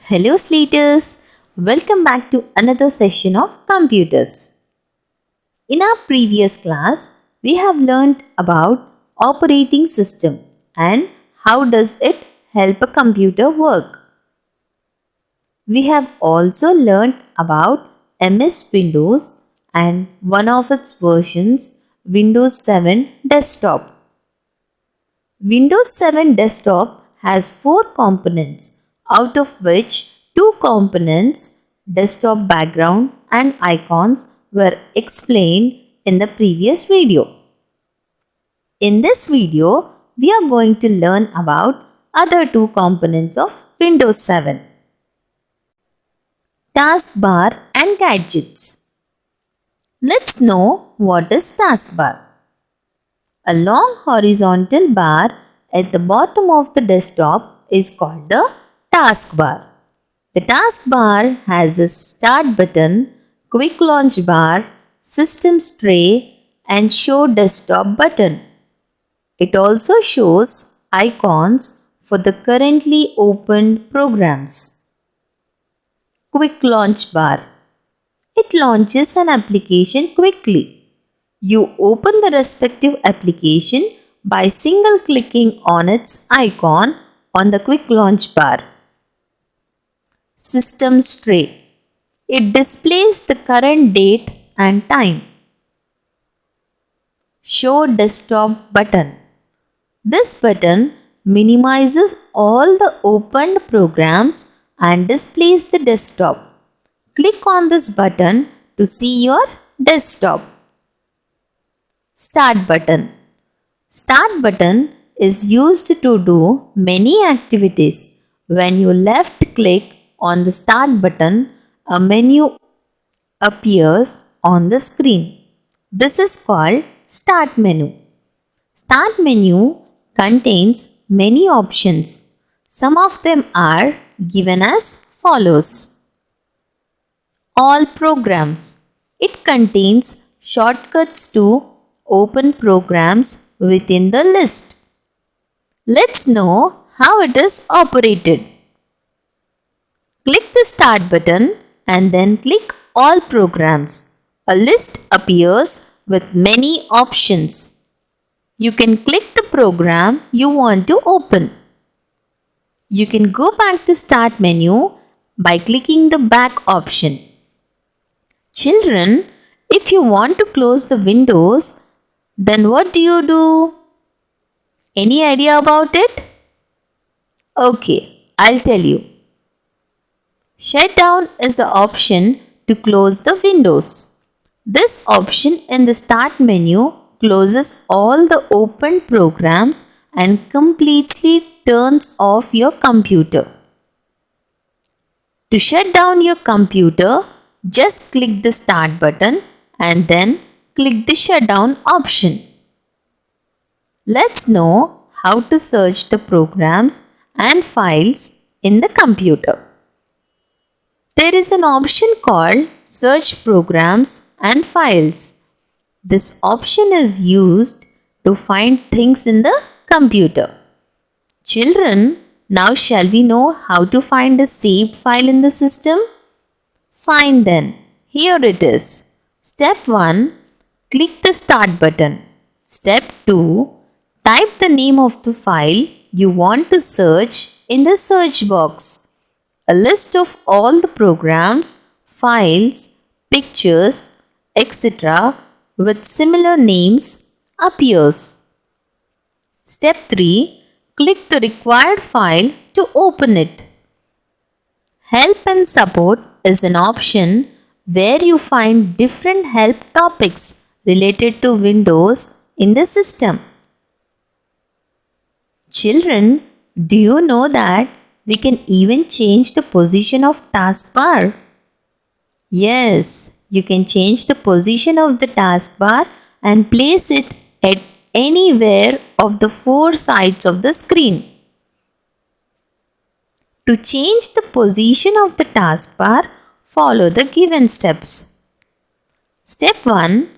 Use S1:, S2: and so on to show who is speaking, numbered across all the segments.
S1: Hello Slaters, welcome back to another session of computers. In our previous class, we have learned about operating system and how does it help a computer work. We have also learned about MS Windows and one of its versions, Windows 7 Desktop. Windows 7 Desktop has 4 components, out of which 2 components, desktop background and icons, were explained in the previous video. In this video, we are going to learn about other 2 components of Windows 7. Taskbar and gadgets. Let's know what is taskbar. A long horizontal bar at the bottom of the desktop is called the taskbar. The taskbar has a start button, quick launch bar, systems tray and show desktop button. It also shows icons for the currently opened programs. Quick launch bar. It launches an application quickly. You open the respective application by single clicking on its icon on the quick launch bar. Systems tray. It displays the current date and time. Show desktop button. This button minimizes all the opened programs and displays the desktop. Click on this button to see your desktop. Start button. Start button is used to do many activities. When you left click on the start button, a menu appears on the screen. This is called start menu. Start menu contains many options. Some of them are given as follows. All programs. It contains shortcuts to open programs within the list. Let's know how it is operated. Click the start button and then click all programs. A list appears with many options. You can click the program you want to open. You can go back to start menu by clicking the back option. Children, if you want to close the windows, then what do? Any idea about it? Okay, I'll tell you. Shutdown is the option to close the windows. This option in the start menu closes all the open programs and completely turns off your computer. To shut down your computer, just click the start button and then click the shutdown option. Let's know how to search the programs and files in the computer. There is an option called Search Programs and Files. This option is used to find things in the computer. Children, now shall we know how to find a saved file in the system? Fine then, here it is. Step 1. Click the Start button. Step 2. Type the name of the file you want to search in the search box. A list of all the programs, files, pictures, etc. with similar names appears. Step 3. Click the required file to open it. Help and support is an option where you find different help topics related to Windows in the system. Children, do you know that we can even change the position of taskbar? Yes, you can change the position of the taskbar and place it at anywhere of the 4 sides of the screen. To change the position of the taskbar, follow the given steps. Step 1.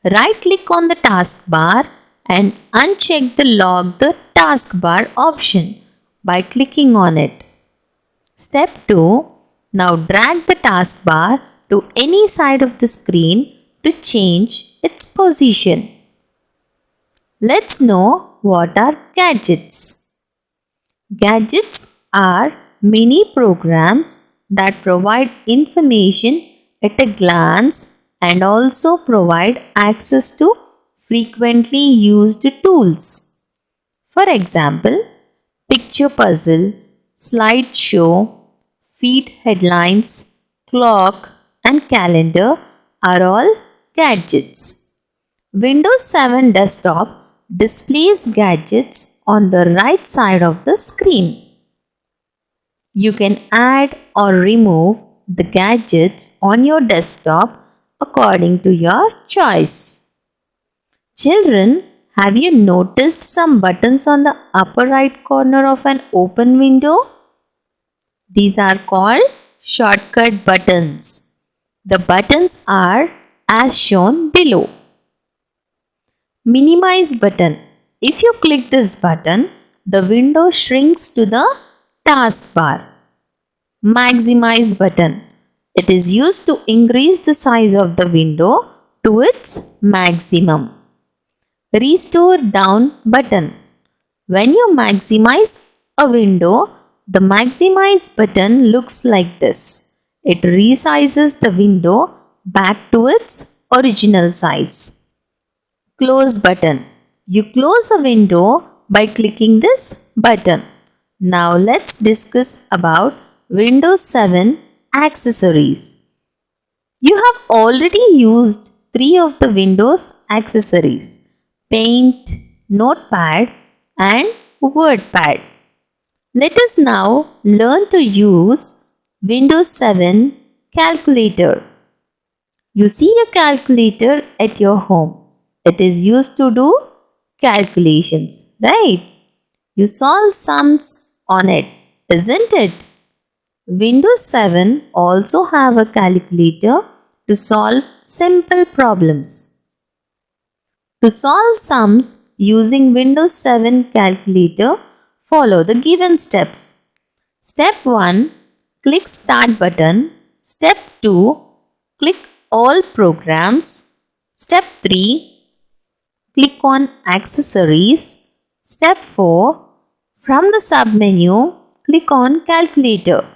S1: Right click on the taskbar and uncheck the Lock the Taskbar option by clicking on it. Step 2. Now drag the taskbar to any side of the screen to change its position. Let's know what are gadgets. Gadgets are mini programs that provide information at a glance and also provide access to frequently used tools. For example, picture puzzle, slideshow, feed headlines, clock, and calendar are all gadgets. Windows 7 Desktop displays gadgets on the right side of the screen. You can add or remove the gadgets on your desktop according to your choice. Children, have you noticed some buttons on the upper right corner of an open window? These are called shortcut buttons. The buttons are as shown below. Minimize button. If you click this button, the window shrinks to the taskbar. Maximize button. It is used to increase the size of the window to its maximum. Restore down button. When you maximize a window, the maximize button looks like this. It resizes the window back to its original size. Close button. You close a window by clicking this button. Now let's discuss about Windows 7 accessories. You have already used 3 of the Windows accessories: Paint, Notepad, and WordPad. Let us now learn to use Windows 7 Calculator. You see a calculator at your home. It is used to do calculations, right? You solve sums on it, isn't it? Windows 7 also have a calculator to solve simple problems. To solve sums using Windows 7 calculator, follow the given steps. Step 1. Click Start button. Step 2. Click All Programs. Step 3. Click on Accessories. Step 4. From the submenu, click on Calculator.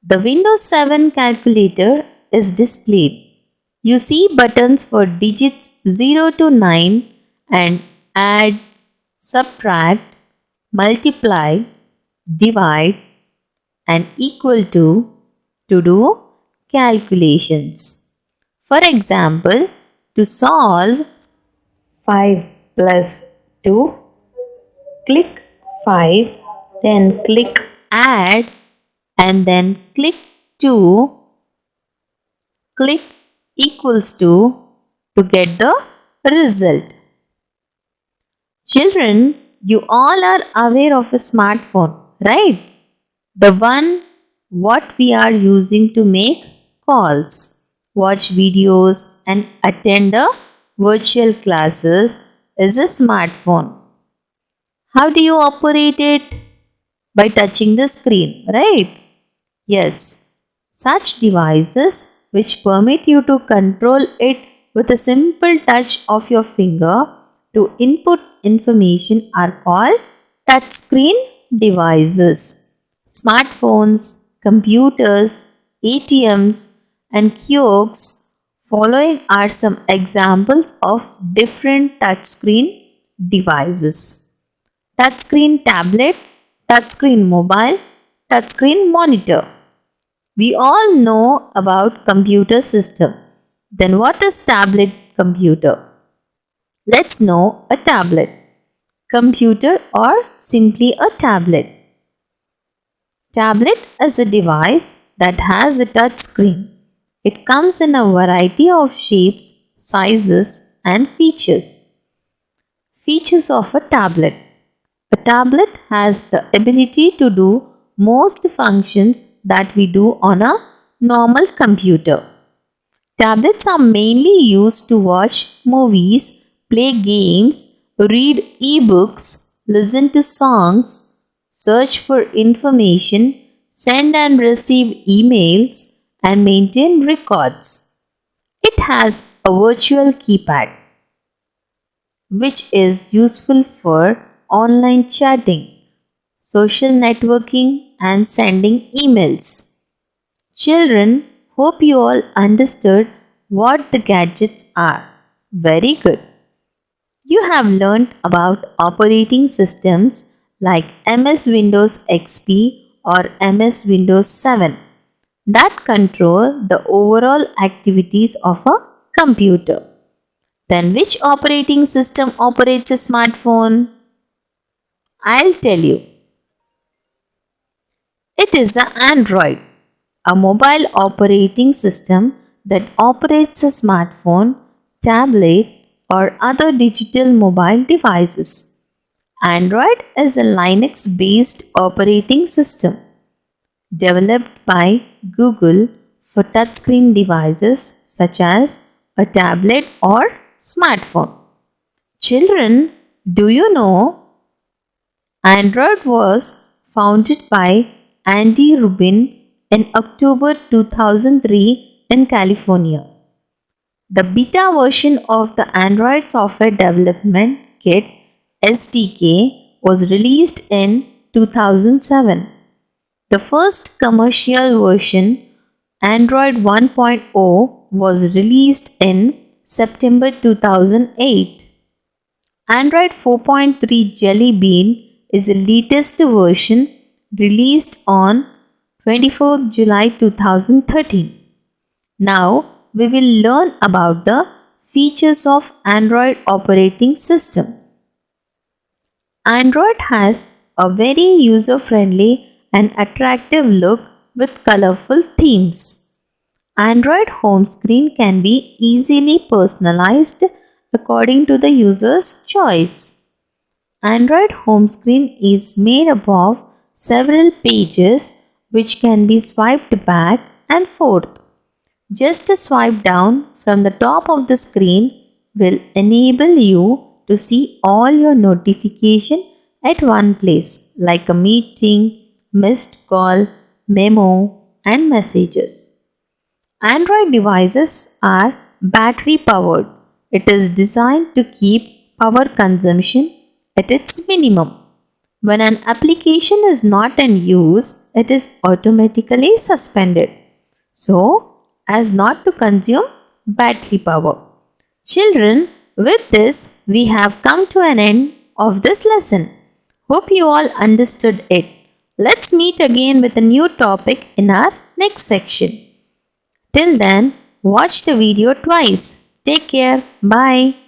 S1: The Windows 7 calculator is displayed. You see buttons for digits 0 to 9 and add, subtract, multiply, divide, and equal to do calculations. For example, to solve 5 plus 2, click 5, then click add, and then click 2, click equals to get the result. Children, you all are aware of a smartphone, right? The one what we are using to make calls, watch videos, and attend the virtual classes is a smartphone. How do you operate it? By touching the screen, right? Yes, such devices which permit you to control it with a simple touch of your finger to input information are called touchscreen devices. Smartphones, computers, ATMs, and kiosks following are some examples of different touchscreen devices: touchscreen tablet, touchscreen mobile, touchscreen monitor. We all know about computer system. Then what is tablet computer? Let's know a tablet, computer, or simply a tablet. Tablet is a device that has a touch screen. It comes in a variety of shapes, sizes, and features. Features of a tablet. A tablet has the ability to do most functions that we do on a normal computer. Tablets are mainly used to watch movies, play games, read e-books, listen to songs, search for information, send and receive emails, and maintain records. It has a virtual keypad, which is useful for online chatting, social networking, and sending emails. Children, hope you all understood what the gadgets are. Very good. You have learned about operating systems like MS Windows XP or MS Windows 7 that control the overall activities of a computer. Then, which operating system operates a smartphone? I'll tell you. It is an Android, a mobile operating system that operates a smartphone, tablet, or other digital mobile devices. Android is a Linux based operating system developed by Google for touchscreen devices such as a tablet or smartphone. Children, do you know Android was founded by Andy Rubin in October 2003 in California. The beta version of the Android Software Development Kit SDK was released in 2007. The first commercial version, Android 1.0, was released in September 2008. Android 4.3 Jelly Bean is the latest version released on 24th July 2013. Now we will learn about the features of Android operating system. Android has a very user-friendly and attractive look with colorful themes. Android home screen can be easily personalized according to the user's choice. Android home screen is made up of several pages which can be swiped back and forth. Just a swipe down from the top of the screen will enable you to see all your notifications at one place like a meeting, missed call, memo, and messages. Android devices are battery powered. It is designed to keep power consumption at its minimum. When an application is not in use, it is automatically suspended so as not to consume battery power. Children, with this, we have come to an end of this lesson. Hope you all understood it. Let's meet again with a new topic in our next section. Till then, watch the video twice. Take care. Bye.